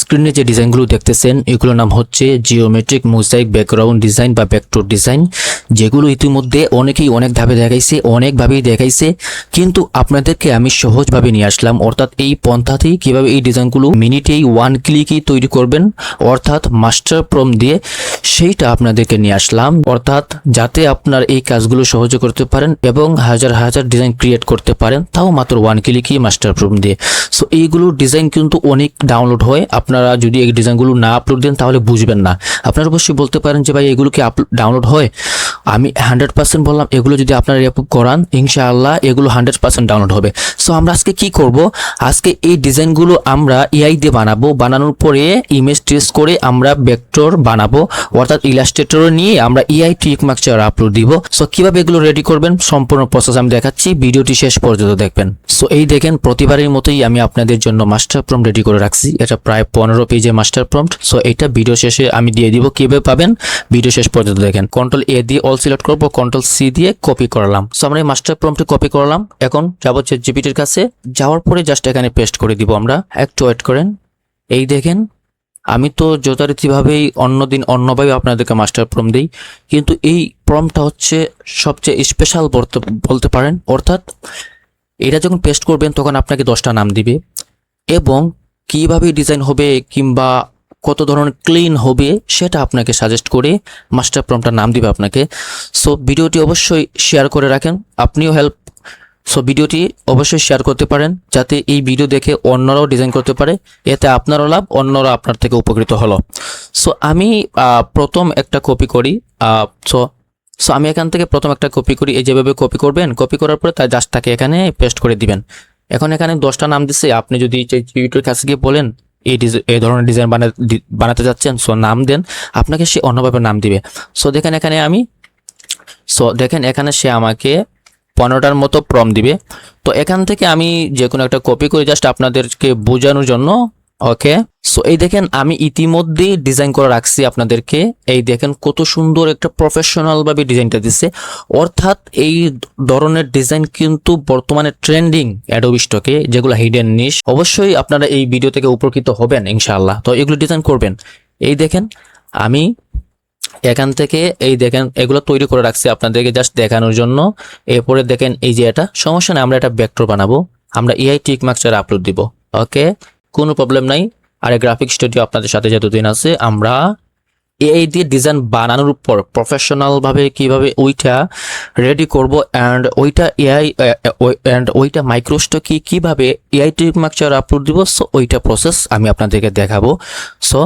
স্ক্রিনে যে ডিজাইনগুলো দেখতেছেন এগুলোর নাম হচ্ছে জিওমেট্রিক মোজাইক ব্যাকগ্রাউন্ড ডিজাইন বা ভেক্টর ডিজাইন, যেগুলো ইতিমধ্যে অনেকেই অনেক ধাপে দেখাইছে, অনেকভাবেই দেখাইছে, কিন্তু আপনাদেরকে আমি সহজভাবে নিয়ে আসলাম। অর্থাৎ এই পন্থাতেই কিভাবে এই ডিজাইনগুলো মিনিটেই 1 ক্লিকই তৈরি করবেন, অর্থাৎ মাস্টার প্রম্পট দিয়ে, সেইটা আপনাদেরকে নিয়ে আসলাম। অর্থাৎ যাতে আপনার এই কাজগুলো সহজে করতে পারেন এবং হাজার হাজার ডিজাইন ক্রিয়েট করতে পারেন, তাও মাত্র 1 ক্লিকই মাস্টার প্রম্পট দিয়ে। সো এইগুলো ডিজাইন কিন্তু অনেক ডাউনলোড হয়। আপনারা যদি এই ডিজাইনগুলো না আপলোড দেন তাহলে বুঝবেন না। আপনারা অবশ্যই বলতে পারেন যে ভাই এগুলো কি ডাউনলোড হয়? আমি 100% বললাম, এগুলো যদি আপনারা অ্যাপ্রুভ করান ইনশাআল্লাহ এগুলো 100% ডাউনলোড হবে। সো আমরা আজকে কি করব, আজকে এই ডিজাইনগুলো আমরা এআই দিয়ে বানাবো, বানানোর পরে ইমেজ ট্রেস করে আমরা ভেক্টর বানাবো, অর্থাৎ ইলাস্ট্রেটর নিয়ে আমরা এআই টিকমার্কচার আপলোড দিব। সো কিভাবে এগুলো রেডি করবেন সম্পূর্ণ প্রসেস আমি দেখাচ্ছি, ভিডিওটি শেষ পর্যন্ত দেখবেন। সো এই দেখেন প্রতিবারের মতোই আমি আপনাদের জন্য মাস্টার প্রম্পট রেডি করে রাখছি। এটা প্রায় 15 পেজের মাস্টার প্রম্পট। সো এটা ভিডিও শেষে আমি দিয়ে দিব, কিভাবে পাবেন ভিডিও শেষ পর্যন্ত দেখেন। কন্ট্রোল এ দিয়ে অল সিলেক্ট করব, কন্ট্রোল সি দিয়ে কপি করলাম। সো আমরা এই মাস্টার প্রম্পটে কপি করলাম। এখন যাবো চ্যাটজিপিটির কাছে, যাওয়ার পরে জাস্ট এখানে পেস্ট করে দিব আমরা। একটু ওয়েট করেন। এই দেখেন আমি তো যথারীতিভাবেই অন্যদিন অন্যভাবে আপনাদেরকে মাস্টার প্রম্পট দিই, কিন্তু এই প্রম্পটটা হচ্ছে সবচেয়ে স্পেশাল বলতে পারেন। অর্থাৎ এটা যখন পেস্ট করবেন তখন আপনাকে 10টা নাম দিবে এবং কিভাবে ডিজাইন হবে কিংবা কত ধরনের ক্লিন হবে সেটা আপনাকে সাজেস্ট করে মাস্টার প্রম্পটটার নাম দিবে আপনাকে। সো ভিডিওটি অবশ্যই শেয়ার করে রাখেন, আপনিও হেল্প। সো ভিডিওটি অবশ্যই শেয়ার করতে পারেন যাতে এই ভিডিও দেখে অন্যরাও ডিজাইন করতে পারে, এতে আপনারও লাভ, অন্যরা আপনার থেকে উপকৃত হলো। সো আমি প্রথম একটা কপি করি। সো আমি এখান থেকে প্রথম একটা কপি করি। এই যেভাবে কপি করবেন, কপি করার পরে তার জাস্ট তাকে এখানে পেস্ট করে দিবেন। এখন এখানে 10টা নাম দিচ্ছে, আপনি যদি ইউটিউবের কাছে গিয়ে বলেন এই ধরনের ডিজাইন বানাতে যাচ্ছেন, সো নাম দেন, আপনাকে সে অন্যভাবে নাম দিবে। সো দেখেন এখানে সে আমাকে 15টার মতো প্রম্পট দিবে। তো এখান থেকে আমি যে কোনো একটা কপি করে জাস্ট আপনাদেরকে বোঝানোর জন্য, ওকে। সো এই দেখেন আমি ইতিমধ্যেই ডিজাইন করে রাখছি আপনাদেরকে। এই দেখেন কত সুন্দর একটা প্রফেশনাল ভাবে ডিজাইনটা দিচ্ছে। অর্থাৎ এই ধরনের ডিজাইন কিন্তু বর্তমানে ট্রেন্ডিং অ্যাডোবি স্টকে, যেগুলো হিডেন নিশ। অবশ্যই আপনারা এই ভিডিও থেকে উপকৃত হবেন ইনশাআল্লাহ। তো এগুলো ডিজাইন করবেন। এই দেখেন আমি এখান থেকে এই দেখেন এগুলো তৈরি করে রাখছি আপনাদেরকে জাস্ট দেখানোর জন্য। এরপরে দেখেন এই যে এটা সমস্যা নেই, আমরা এটা ভেক্টর বানাবো, আমরা এআই টিকমার্কচার আপলোড দিব, ওকে, কোনো প্রবলেম নাই। আর গ্রাফিক স্টুডিও আপনাদের সাথে যতদিন আছে, আমরা এআই দিয়ে ডিজাইন বানানোর উপর প্রফেশনাল ভাবে কিভাবে ওইটা রেডি করব অ্যান্ড ওইটা এআই ওইটা মাইক্রোস্টকে কিভাবে এআই টিকমার্কচার আপলোড দিব, সো ওইটা প্রসেস আমি আপনাদেরকে দেখাবো। সো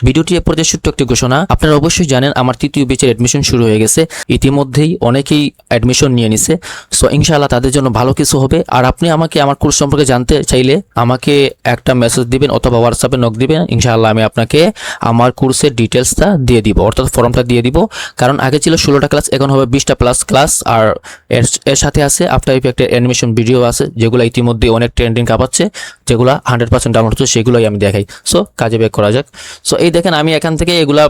ভিডিওটি এ পর্যায়ে ছোট্ট একটি ঘোষণা, আপনারা অবশ্যই জানেন আমার তৃতীয় ব্যাচের অ্যাডমিশন শুরু হয়ে গেছে। ইতিমধ্যেই অনেকেই অ্যাডমিশন নিয়ে নিছে। সো ইনশাআল্লাহ তাদের জন্য ভালো কিছু হবে। আর আপনি আমাকে আমার কোর্স সম্পর্কে জানতে চাইলে আমাকে একটা মেসেজ দিবেন অথবা হোয়াটসঅ্যাপে নক দিবেন, ইনশাআল্লাহ আমি আপনাকে আমার কোর্সের ডিটেলসটা দিয়ে দিব, অর্থাৎ ফর্মটা দিয়ে দিব। কারণ আগে ছিল 16টা ক্লাস, এখন হবে 20টা প্লাস ক্লাস। আর এর সাথে আছে আফটার ইফেক্টের অ্যানিমেশন ভিডিও আছে, যেগুলো ইতিমধ্যে অনেক ট্রেন্ডিং কাঁপাচ্ছে, যেগুলো 100% ডাউনলোড হচ্ছে, সেগুলোই আমি দেখাই। সো কাজে ব্যাক করা যাক। সো এই দেখেন আমি এখান থেকে এগুলা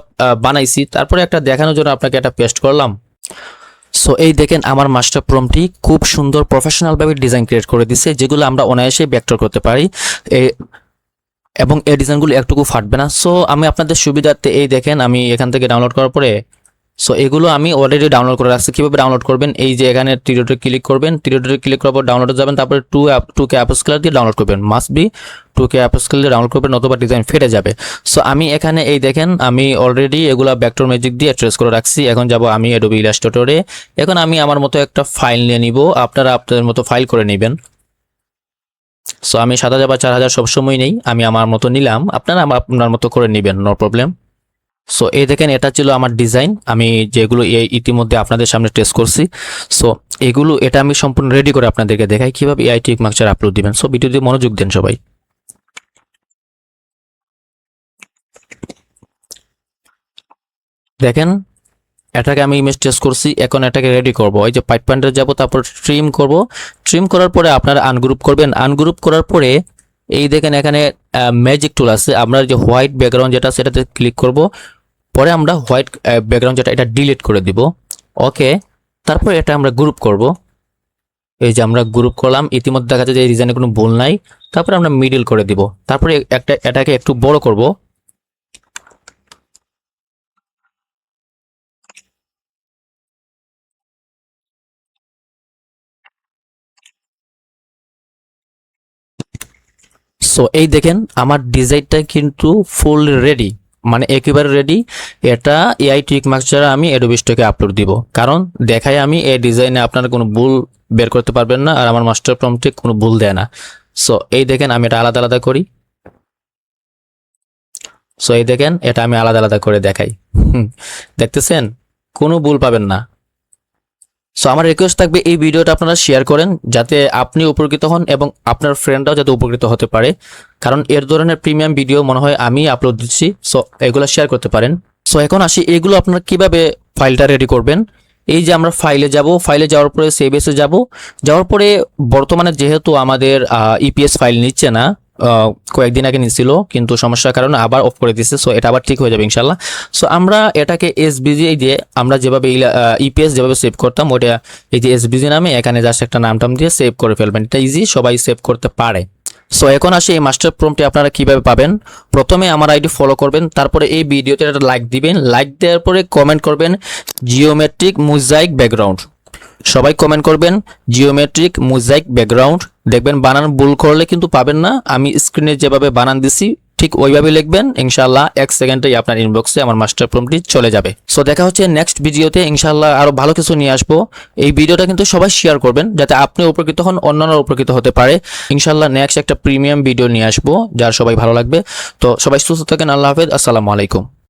বানাইছি, তারপরে একটা দেখানোর জন্য আপনাকে একটা পেস্ট করলাম। সো এই দেখেন আমার মাস্টার প্রম্পটটি খুব সুন্দর প্রফেশনাল ভাবে ডিজাইন ক্রিয়েট করে দিছে, যেগুলো আমরা অনায়াসে ভেক্টর করতে পারি এবং এই ডিজাইনগুলো একটুকু ফাটবে না। সো আমি আপনাদের সুবিধার্থে এই দেখেন আমি এখান থেকে ডাউনলোড করার পরে, সো এগুলো আমি অলরেডি ডাউনলোড করে রাখছি। কিভাবে ডাউনলোড করবেন, এই যে এখানে টিউটোরিয়ালে ক্লিক করবেন, টিউটোরিয়ালে ক্লিক করার পর ডাউনলোডে যাবেন, তারপরে 2K অ্যাপস্কেলার দিয়ে ডাউনলোড করবেন, মাস্ট বি 2K অ্যাপস্কেলার দিয়ে ডাউনলোড করবেন, অথবা ডিজাইন ফেটে যাবে। সো আমি এখানে এই দেখেন আমি অলরেডি এগুলা ভেক্টর ম্যাজিক দিয়ে ট্রেস করে রাখছি। এখন যাব আমি অ্যাডোবি ইলাস্ট্রেটরে। এখন আমি আমার মতো একটা ফাইল নিয়ে নিব, আপনারা আপনাদের মতো ফাইল করে নেবেন। সো আমি 7000 বা 4000 সবসময় নেই, আমি আমার মতো নিলাম, আপনারা আপনার মতো করে নেবেন, নো প্রবলেম। সো এই দেখেন এটা ছিল আমার ডিজাইন, আমি যেগুলো ইতিমধ্যে আপনাদের সামনে টেস্ট করছি। সো এটা আমি সম্পূর্ণ রেডি করে আপনাদেরকে দেখাই কিভাবে এআই টিকমার্কচার আপলোড দিবেন। সো ভিডিওতে মনোযোগ দেন সবাই। দেখেন এটাকে আমি ইমেজ টেস্ট করছি, এখন এটাকে রেডি করব। এই যে পাইপ পয়েন্টে যাব, তারপর ট্রিম করব। ট্রিম করার পরে আপনারা আনগ্রুপ করবেন। আনগ্রুপ করার পরে এই দেখেন এখানে ম্যাজিক টুল আছে, আমরা যে হোয়াইট ব্যাকগ্রাউন্ড যেটা সেটাতে ক্লিক করব, পরে আমরা হোয়াইট ব্যাকগ্রাউন্ড যেটা এটা ডিলিট করে দিব, ওকে। তারপর এটা আমরা গ্রুপ করব। এই যে আমরা গ্রুপ করলাম, ইতিমধ্যে দেখা যাচ্ছে যে এই ডিজাইনে কোনো ভুল নাই। তারপরে আমরা মিডল করে দিব, তারপরে এটাকে একটু বড় করব। সো এই দেখেন আমার ডিজাইনটা কিন্তু ফুল রেডি, মানে একেবারে রেডি। এটা এআই ট্রিক মার্কস ছাড়া আমি অ্যাডোবি স্টকে আপলোড দিব, কারণ দেখায় আমি এই ডিজাইনে আপনারা কোনো ভুল বের করতে পারবেন না, আর আমার মাস্টার প্রম্পটে কোনো ভুল দেয় না। সো এই দেখেন আমি এটা আলাদা আলাদা করি। সো এই দেখেন এটা আমি আলাদা আলাদা করে দেখাই। দেখতেছেন, কোনো ভুল পাবেন না। সো আমার রিকোয়েস্ট থাকবে এই ভিডিওটা আপনারা শেয়ার করেন, যাতে আপনি উপকৃত হন এবং আপনার ফ্রেন্ডরাও যাতে উপকৃত হতে পারে, কারণ এর ধরনের প্রিমিয়াম ভিডিও মনে হয় আমি আপলোড দিচ্ছি। সো এগুলো শেয়ার করতে পারেন। সো এখন আসি এগুলো আপনারা কিভাবে ফাইলটা রেডি করবেন। এই যে আমরা ফাইলে যাব, ফাইলে যাওয়ার পরে সেভ এসে যাব, যাওয়ার পরে বর্তমানে যেহেতু আমাদের ইপিএস ফাইল নিচ্ছে না, কয়েকদিন আগে নিছিল কিন্তু সমস্যার কারণে আবার অফ করে দিচ্ছে। সো এটা আবার ঠিক হয়ে যাবে ইনশাল্লাহ। সো আমরা এটাকে এসবিজি দিয়ে আমরা যেভাবে ইপিএস যেভাবে সেভ করতাম ওটা এই যে এসবিজি নামে এখানে জাস্ট একটা নাম টাম দিয়ে সেভ করে ফেলবেন। এটা ইজি, সবাই সেভ করতে পারে। সো এখন আসি এই মাস্টার প্রম্পটটি আপনারা কিভাবে পাবেন। প্রথমে আমার আইডি ফলো করবেন, তারপরে এই ভিডিওতে একটা লাইক দিবেন, লাইক দেওয়ার পরে কমেন্ট করবেন জিওমেট্রিক মোজাইক ব্যাকগ্রাউন্ড। সবাই কমেন্ট করবেন জিওমেট্রিক মোজাইক ব্যাকগ্রাউন্ড। দেখবেন বানান ভুল করলে কিন্তু পাবেন না, আমি স্ক্রিনে যেভাবে বানান দিছি ঠিক ওইভাবে লিখবেন, ইনশাআল্লাহ 1 সেকেন্ডেই আপনার ইনবক্সে আমার মাস্টার প্রম্পটটি চলে যাবে। সো দেখা হচ্ছে নেক্সট ভিডিওতে, ইনশাআল্লাহ আরো ভালো কিছু নিয়ে আসবো। এই ভিডিওটা কিন্তু সবাই শেয়ার করবেন, যাতে আপনি উপকৃত হন, অন্যান্য উপকৃত হতে পারে। ইনশাআল্লাহ নেক্সট একটা প্রিমিয়াম ভিডিও নিয়ে আসবো যার সবাই ভালো লাগবে। তো সবাই সুস্থ থাকেন, আল্লাহ হাফেজ, আসসালামু আলাইকুম।